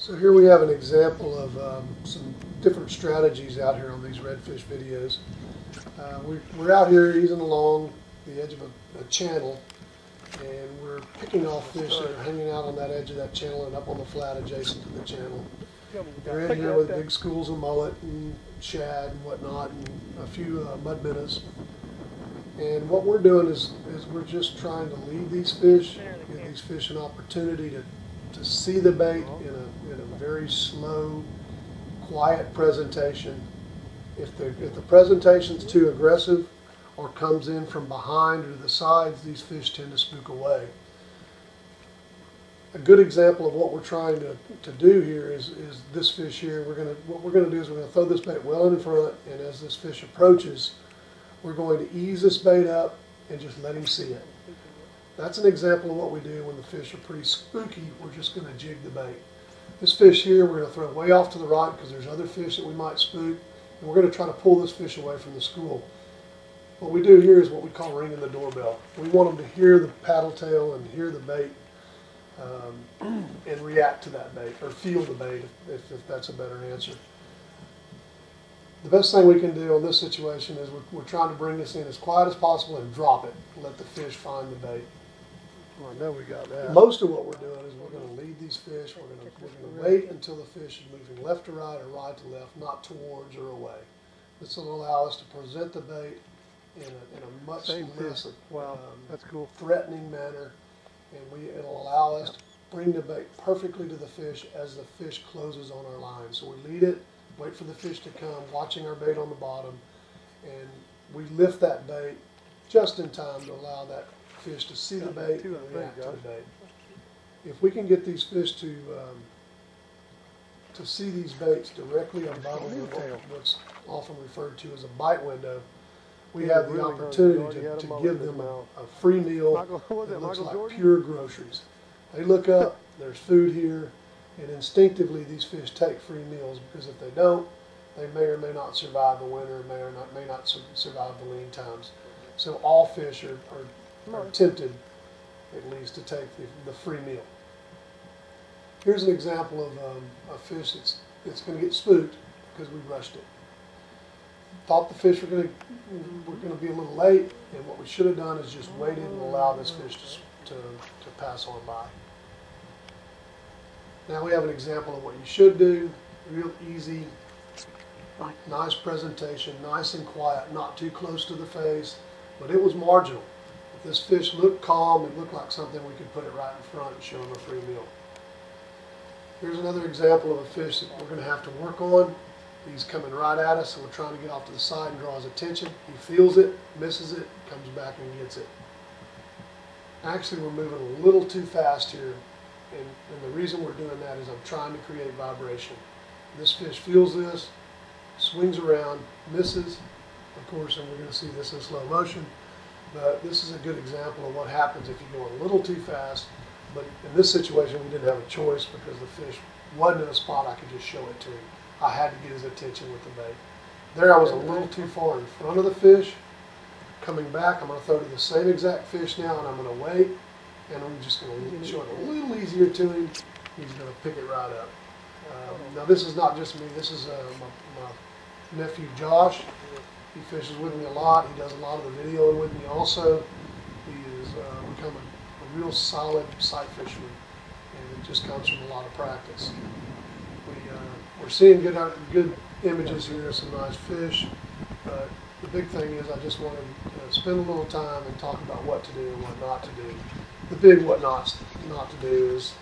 So here we have an example of some different strategies out here on these redfish videos. We're out here easing along the edge of a channel, and we're picking off fish that are hanging out on that edge of that channel and up on the flat adjacent to the channel. We're in here with big schools of mullet and shad and whatnot, and a few mud minnows. And what we're doing is we're just trying to lead these fish, give these fish an opportunity to see the bait in a very slow, quiet presentation. If the presentation's too aggressive or comes in from behind or the sides, these fish tend to spook away. A good example of what we're trying to do here is this fish here. What we're gonna do is we're gonna throw this bait well in front, and as this fish approaches, we're going to ease this bait up and just let him see it. That's an example of what we do when the fish are pretty spooky. We're just going to jig the bait. This fish here we're going to throw way off to the right because there's other fish that we might spook, and we're going to try to pull this fish away from the school. What we do here is what we call ringing the doorbell. We want them to hear the paddle tail and hear the bait and react to that bait, or feel the bait if that's a better answer. The best thing we can do on this situation is we're trying to bring this in as quiet as possible and drop it. Let the fish find the bait. Well, I know we got that. Most of what we're doing is we're going to lead these fish. We're going to wait until the fish is moving left to right or right to left, not towards or away. This will allow us to present the bait in a much less that's cool. threatening manner, and it'll allow us to bring the bait perfectly to the fish as the fish closes on our line. So we lead it, wait for the fish to come, watching our bait on the bottom, and we lift that bait just in time to allow that fish to see the bait and react to the bait. If we can get these fish to see these baits directly above what's often referred to as a bite window, we have the opportunity to give them a free meal that looks like pure groceries. They look up, there's food here, and instinctively these fish take free meals, because if they don't, they may or may not survive the winter, may not survive the lean times. So all fish are tempted, at least, to take the free meal. Here's an example of a fish that's going to get spooked because we rushed it. Thought the fish were going to be a little late, and what we should have done is just waited and allowed this fish to pass on by. Now we have an example of what you should do. Real easy, nice presentation, nice and quiet, not too close to the face, but it was marginal. If this fish looked calm, it looked like something we could put it right in front and show him a free meal. Here's another example of a fish that we're going to have to work on. He's coming right at us, so we're trying to get off to the side and draw his attention. He feels it, misses it, comes back and gets it. Actually, we're moving a little too fast here. And the reason we're doing that is I'm trying to create vibration. This fish feels this, swings around, misses, of course, and we're going to see this in slow motion. But this is a good example of what happens if you go a little too fast. But in this situation, we didn't have a choice because the fish wasn't in a spot I could just show it to him. I had to get his attention with the bait. There I was a little too far in front of the fish. Coming back, I'm going to throw to the same exact fish now, and I'm going to wait. And I'm just going to show it a little easier to him. He's going to pick it right up. Now this is not just me. This is my nephew Josh. He fishes with me a lot. He does a lot of the videoing with me also. He has become a real solid sight fisherman, and it just comes from a lot of practice. We're seeing good images here of some nice fish, but the big thing is I just want to spend a little time and talk about what to do and what not to do. The big what not to do is,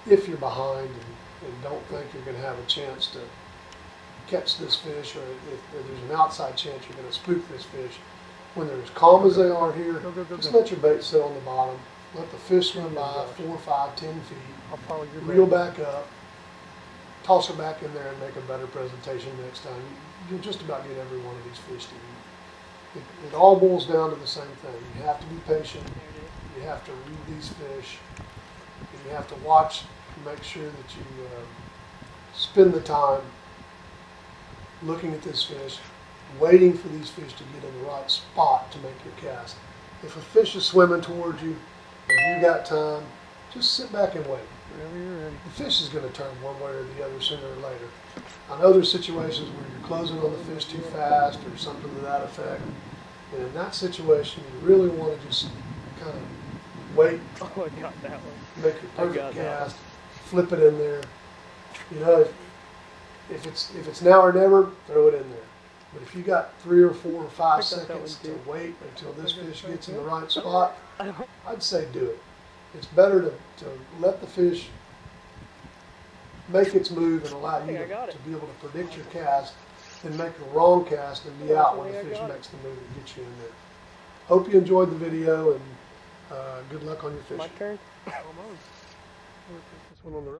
if you're behind and don't think you're going to have a chance to catch this fish, or if there's an outside chance you're going to spook this fish, when they're as calm as they are here, just let your bait sit on the bottom, let the fish swim by 4, 5, 10 feet, reel back up, toss it back in there and make a better presentation next time. You'll just about get every one of these fish to eat. It all boils down to the same thing. You have to be patient. You have to read these fish. And you have to watch and make sure that you spend the time looking at this fish, waiting for these fish to get in the right spot to make your cast. If a fish is swimming towards you and you got time, just sit back and wait. Whenever you're ready. The fish is going to turn one way or the other sooner or later. I know there's situations where you're closing on the fish too fast or something to that effect. And in that situation, you really want to just kind of wait, Oh, I got that one. make your perfect got that cast, flip it in there. You know, if it's now or never, throw it in there. But if you got 3 or 4 or 5 seconds to wait until this fish gets in the right spot, I'd say do it. It's better to let the fish make its move and allow you to be able to predict your cast than make a wrong cast and be out when the fish makes the move and gets you in there. Hope you enjoyed the video, and good luck on your fishing. My turn. Almost. This one on the